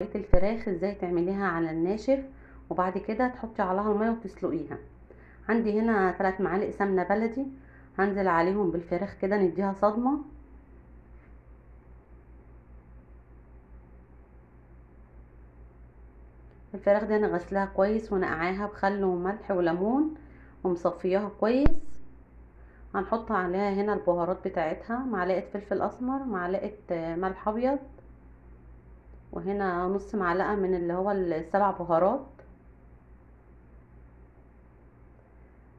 بقية الفراخ ازاي تعمليها على الناشف، وبعد كده تحطي عليها الميه وتسلقيها. عندي هنا 3 معالق سمنه بلدي، هنزل عليهم بالفراخ كده نديها صدمه. الفراخ دي انا غسلاها كويس ونقعاها بخل وملح وليمون ومصفياها كويس. هنحط عليها هنا البهارات بتاعتها، معلقه فلفل اسمر، معلقه ملح ابيض، وهنا نص معلقه من اللي هو السبع بهارات،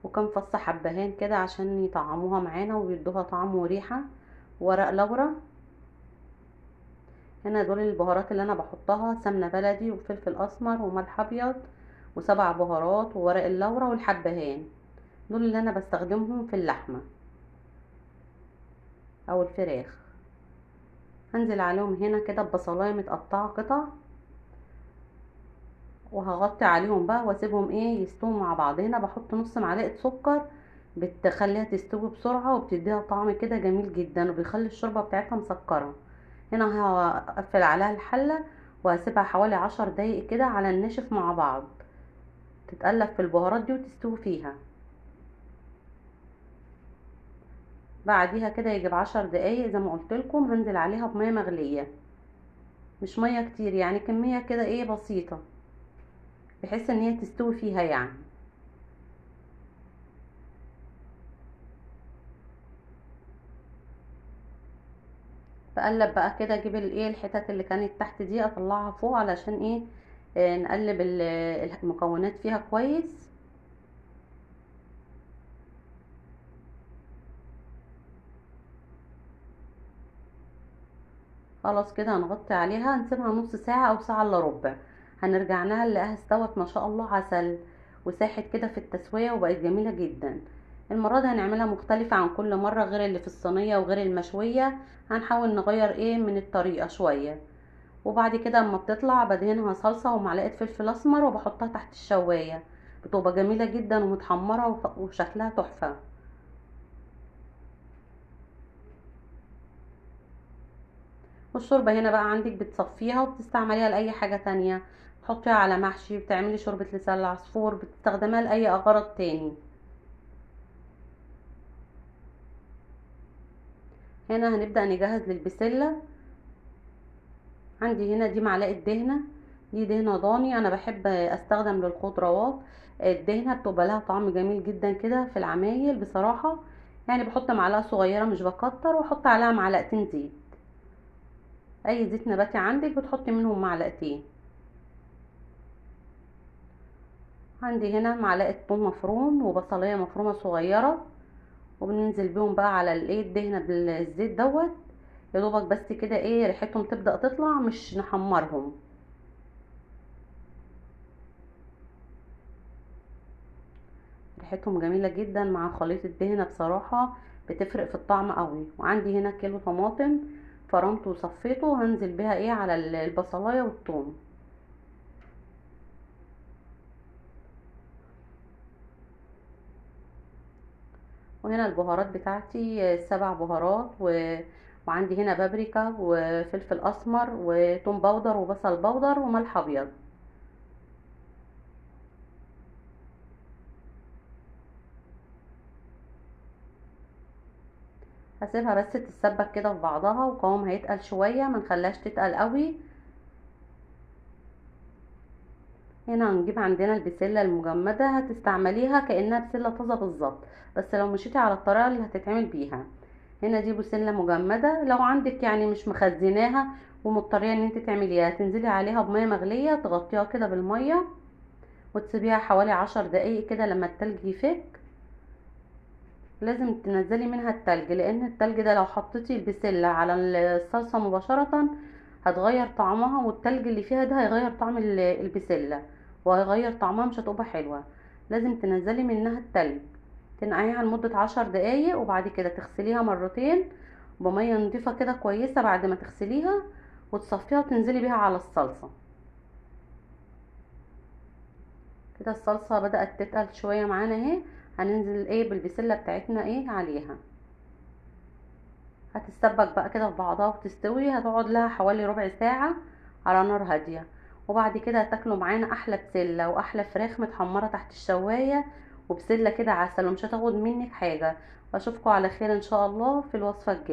وكم فص حبهان كده عشان يطعموها معانا ويدوها طعم وريحه، ورق لورا. هنا دول البهارات اللي انا بحطها: سمنه بلدي وفلفل اسمر وملح ابيض وسبع بهارات وورق اللورا والحبهان. دول اللي انا بستخدمهم في اللحمه او الفراخ. هنزل عليهم هنا كده ببصلايه متقطعه قطع، وهغطي عليهم بقى واسيبهم يستووا مع بعض. هنا بحط نص معلقه سكر، بتخليها تستوي بسرعه وبتديها طعم كده جميل جدا وبيخلي الشوربه بتاعتها مسكره. هنا هقفل عليها الحله وهسيبها حوالي 10 دقايق كده على الناشف مع بعض، تتقلب في البهارات دي وتستوي فيها. بعديها كده يجي ب10 دقايق زي ما قلت لكم هنزل عليها بميه مغليه، مش ميه كتير، يعني كميه كده بسيطه، بحيث ان هي تستوي فيها يعني. بقلب بقى كده، اجيب الحتت اللي كانت تحت دي اطلعها فوق علشان نقلب المكونات فيها كويس. خلاص كده هنغطي عليها، هنسيبها نص ساعة او ساعة الا ربع. هنرجع لها نلاقيها استوت ما شاء الله عسل، وساحت كده في التسوية وبقت جميلة جدا. المرة دي هنعملها مختلفة عن كل مرة، غير اللي في الصينية وغير المشوية. هنحاول نغير من الطريقة شوية. وبعد كده اما بتطلع بدهنها صلصة ومعلقة فلفل اسمر وبحطها تحت الشواية، بتبقى جميلة جدا ومتحمرة وشكلها تحفة. والشوربة هنا بقى عندك بتصفيها وبتستعمليها لأي حاجة تانية، تحطيها على محشي، بتعملي شوربة لسان العصفور، بتستخدمها لأي أغراض تاني. هنا هنبدأ نجهز للبسلة. عندي هنا دي معلقة دهنة، دي دهنة ضاني، أنا بحب أستخدم للخضروات الدهنة، بتبقى لها طعم جميل جدا كده في العمايل بصراحة. يعني بحط معلقة صغيرة مش بكتر، واحط عليها معلقتين زيت، أي زيت نباتي عندك بتحطي منهم معلقتين. عندي هنا معلقة ثوم مفروم وبصلية مفرومة صغيرة، وبننزل بيهم بقى على الدهنة بالزيت دوت. يا دوبك بس كده ريحتهم تبدأ تطلع، مش نحمرهم. ريحتهم جميلة جدا مع خليط الدهنة بصراحة، بتفرق في الطعم قوي. وعندي هنا كيلو طماطم فرمته وصفيته، هنزل بيها على البصلاية والثوم. وهنا البهارات بتاعتي 7 بهارات وعندي هنا بابريكا وفلفل اسمر وتوم باودر وبصل باودر وملح ابيض. هسيبها بس تتسبك كده في بعضها، وقوامها هيتقل شويه، ما نخليهاش تتقل قوي. هنا هنجيب عندنا البسله المجمده، هتستعمليها كانها بسله طازه بالظبط، بس لو مشيتي على الطريقه اللي هتتعمل بيها. هنا دي بسله مجمده، لو عندك يعني مش مخزناها ومضطريه ان انت تعمليها، تنزلي عليها بميه مغليه، تغطيها كده بالميه وتسيبيها حوالي 10 دقايق كده لما التلج يفك. لازم تنزلي منها التلج، لان التلج ده لو حطيتي البسلة على الصلصة مباشرة هتغير طعمها، والتلج اللي فيها ده هيغير طعم البسلة وهيغير طعمها، مش هتبقى حلوة. لازم تنزلي منها التلج، تنقعيها لمدة 10 دقايق، وبعد كده تغسليها مرتين بمية نضيفة كده كويسة بعد ما تغسليها، وتصفيها وتنزلي بيها على الصلصة. كده الصلصة بدأت تتقل شوية معانا اهي. هننزل بالبسلة بتاعتنا عليها، هتتسبك بقى كده في بعضها وتستوي، هتقعد لها حوالي ربع ساعة على نار هادية. وبعد كده هتاكلوا معانا احلى بسلة واحلى فراخ متحمرة تحت الشواية، وبسلة كده عسل، ومش هتاخد منك حاجة. واشوفكم على خير ان شاء الله في الوصفة الجاية.